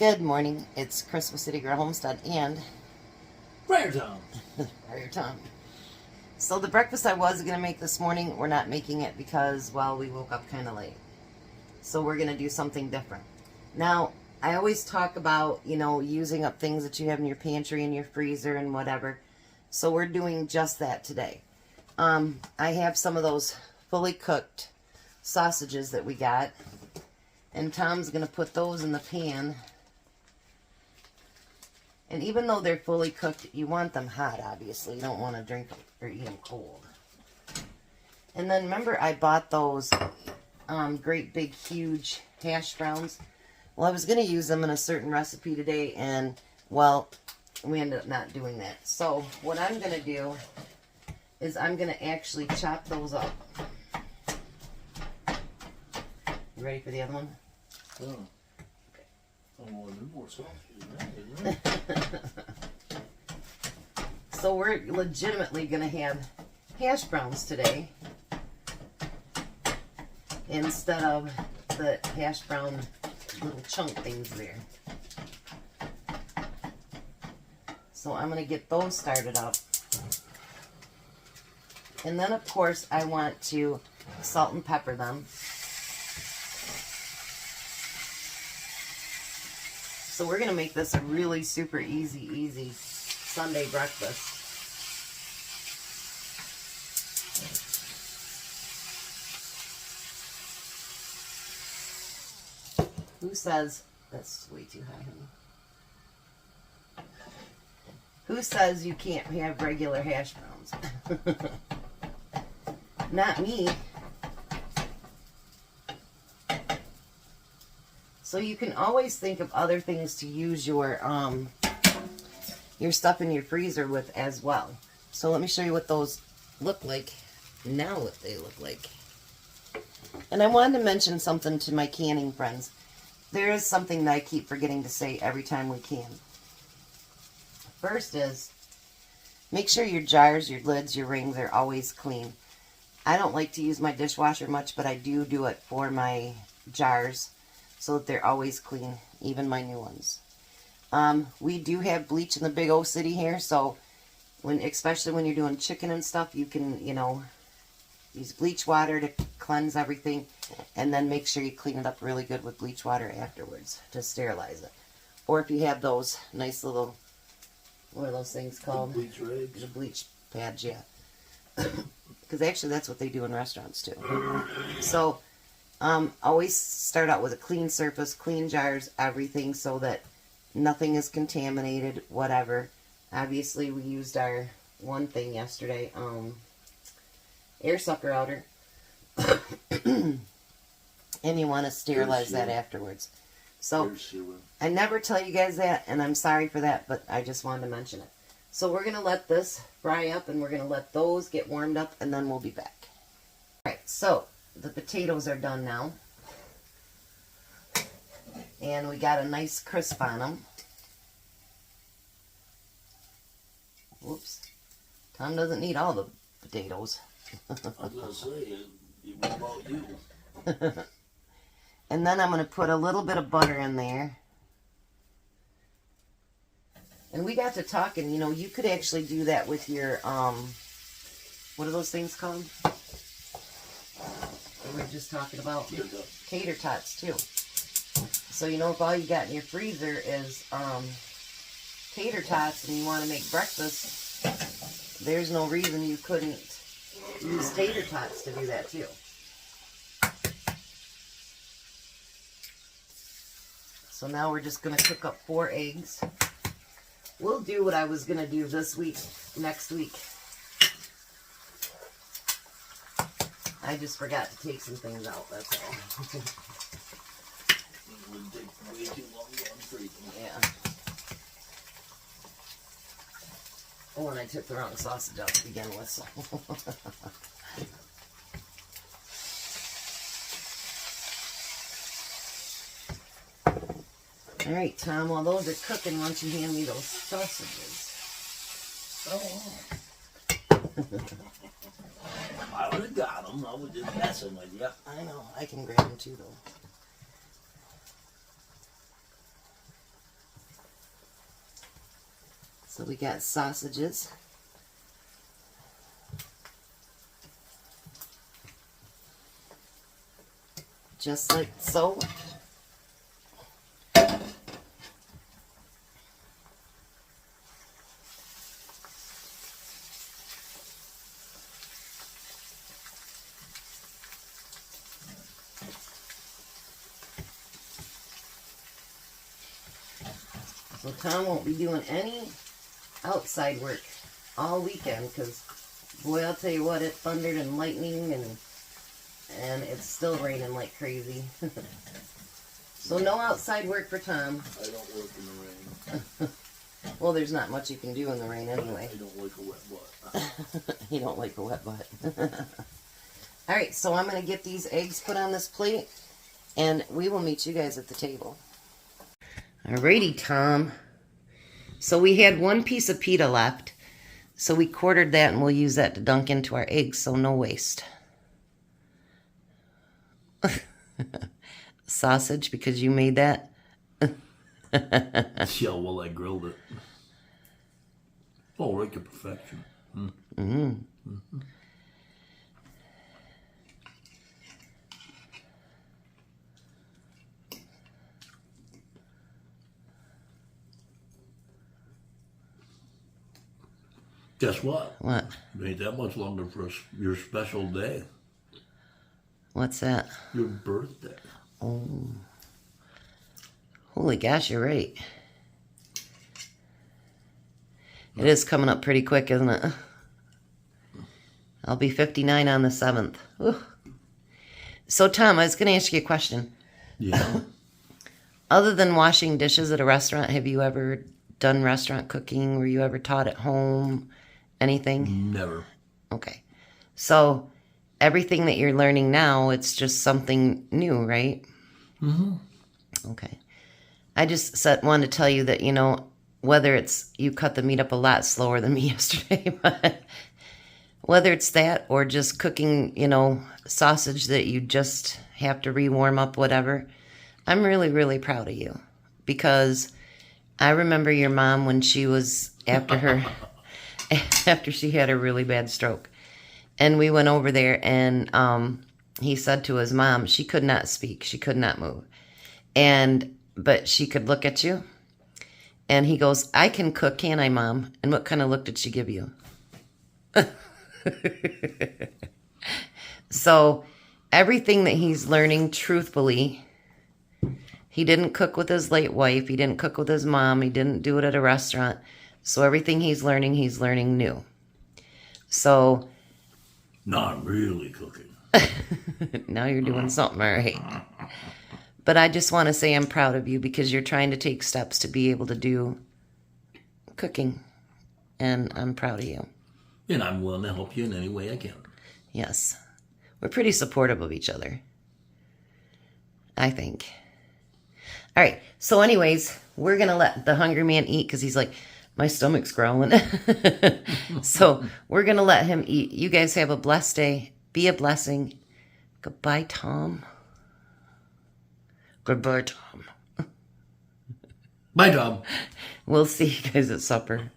Good morning. It's Christmas City Girl Homestead and Friar Tom. Friar Tom. So the breakfast I was going to make this morning, we're not making it because, well, we woke up kind of late. So we're going to do something different. Now, I always talk about, using up things that you have in your pantry and your freezer and whatever. So we're doing just that today. I have some of those fully cooked sausages that we got. And Tom's going to put those in the pan. And even though they're fully cooked, you want them hot, obviously. You don't want to drink them or eat them cold. And then remember I bought those great big huge hash browns. Well, I was going to use them in a certain recipe today, and, well, we ended up not doing that. So what I'm going to do is I'm going to actually chop those up. You ready for the other one? Oh. More sausages, So we're legitimately going to have hash browns today instead of the hash brown little chunk things there. So I'm going to get those started up. And then, of course, I want to salt and pepper them. So we're going to make this a really super easy Sunday breakfast. Who says, that's way too high, honey. Who says you can't have regular hash browns? Not me. So you can always think of other things to use your stuff in your freezer with as well. So let me show you what those look like now, what they look like. And I wanted to mention something to my canning friends. There is something that I keep forgetting to say every time we can. First is, make sure your jars, your lids, your rings are always clean. I don't like to use my dishwasher much, but I do it for my jars, so that they're always clean, even my new ones. We do have bleach in the big old city here, so especially when you're doing chicken and stuff, you can, use bleach water to cleanse everything, and then make sure you clean it up really good with bleach water afterwards to sterilize it. Or if you have those nice little, what are those things called? The bleach rags. The bleach pads, yeah. Because actually that's what they do in restaurants too. So, always start out with a clean surface, clean jars, everything, so that nothing is contaminated, whatever. Obviously, we used our one thing yesterday, air sucker outer. And you want to sterilize that afterwards. So, I never tell you guys that, and I'm sorry for that, but I just wanted to mention it. So we're going to let this fry up, and we're going to let those get warmed up, and then we'll be back. Alright, so the potatoes are done now. And we got a nice crisp on them. Whoops. Tom doesn't need all the potatoes. I was going to say, what about you? And then I'm going to put a little bit of butter in there. And we got to talking, you could actually do that with your, what are those things called? We were just talking about tater tots too. So if all you got in your freezer is tater tots and you want to make breakfast, there's no reason you couldn't use tater tots to do that too. So now we're just going to cook up 4 eggs. We'll do what I was going to do this week, next week. I just forgot to take some things out, that's all. It would take way too long to unfreeze them. Yeah. Oh, and I took the wrong sausage out to begin with, so. Alright, Tom, while those are cooking, why don't you hand me those sausages? Oh. I would have got them. I was just messing with you. I know. I can grab them too, though. So we got sausages. Just like so. So Tom won't be doing any outside work all weekend because, boy, I'll tell you what, it thundered and lightning and it's still raining like crazy. So no outside work for Tom. I don't work in the rain. Well, there's not much you can do in the rain anyway. I don't like a wet butt. You don't like a wet butt. All right, so I'm going to get these eggs put on this plate, and we will meet you guys at the table. Alrighty, Tom. So we had one piece of pita left, so we quartered that, and we'll use that to dunk into our eggs, so no waste. Sausage, because you made that? Yeah, well, I grilled it. Oh, right to perfection. Guess what? What? It ain't that much longer for your special day. What's that? Your birthday. Oh. Holy gosh, you're right. It is coming up pretty quick, isn't it? I'll be 59 on the 7th. Whew. So, Tom, I was going to ask you a question. Yeah. Other than washing dishes at a restaurant, have you ever done restaurant cooking? Were you ever taught at home? Anything? Never. Okay. So, everything that you're learning now, it's just something new, right? Mm-hmm. Okay. I just wanted to tell you that, you know, whether it's you cut the meat up a lot slower than me yesterday, but whether it's that or just cooking, you know, sausage that you just have to re-warm up, whatever, I'm really, really proud of you. Because I remember your mom when she was after she had a really bad stroke. And we went over there and he said to his mom, she could not speak. She could not move. But she could look at you. And he goes, I can cook, can't I, Mom? And what kind of look did she give you? So everything that he's learning, truthfully, he didn't cook with his late wife. He didn't cook with his mom. He didn't do it at a restaurant. So everything he's learning new. So Not really cooking. now you're doing something all right. But I just want to say I'm proud of you because you're trying to take steps to be able to do cooking. And I'm proud of you. And I'm willing to help you in any way I can. Yes. We're pretty supportive of each other, I think. All right. So anyways, we're going to let the hungry man eat because he's like, my stomach's growling. So we're going to let him eat. You guys have a blessed day. Be a blessing. Goodbye, Tom. Goodbye, Tom. Bye, Tom. We'll see you guys at supper.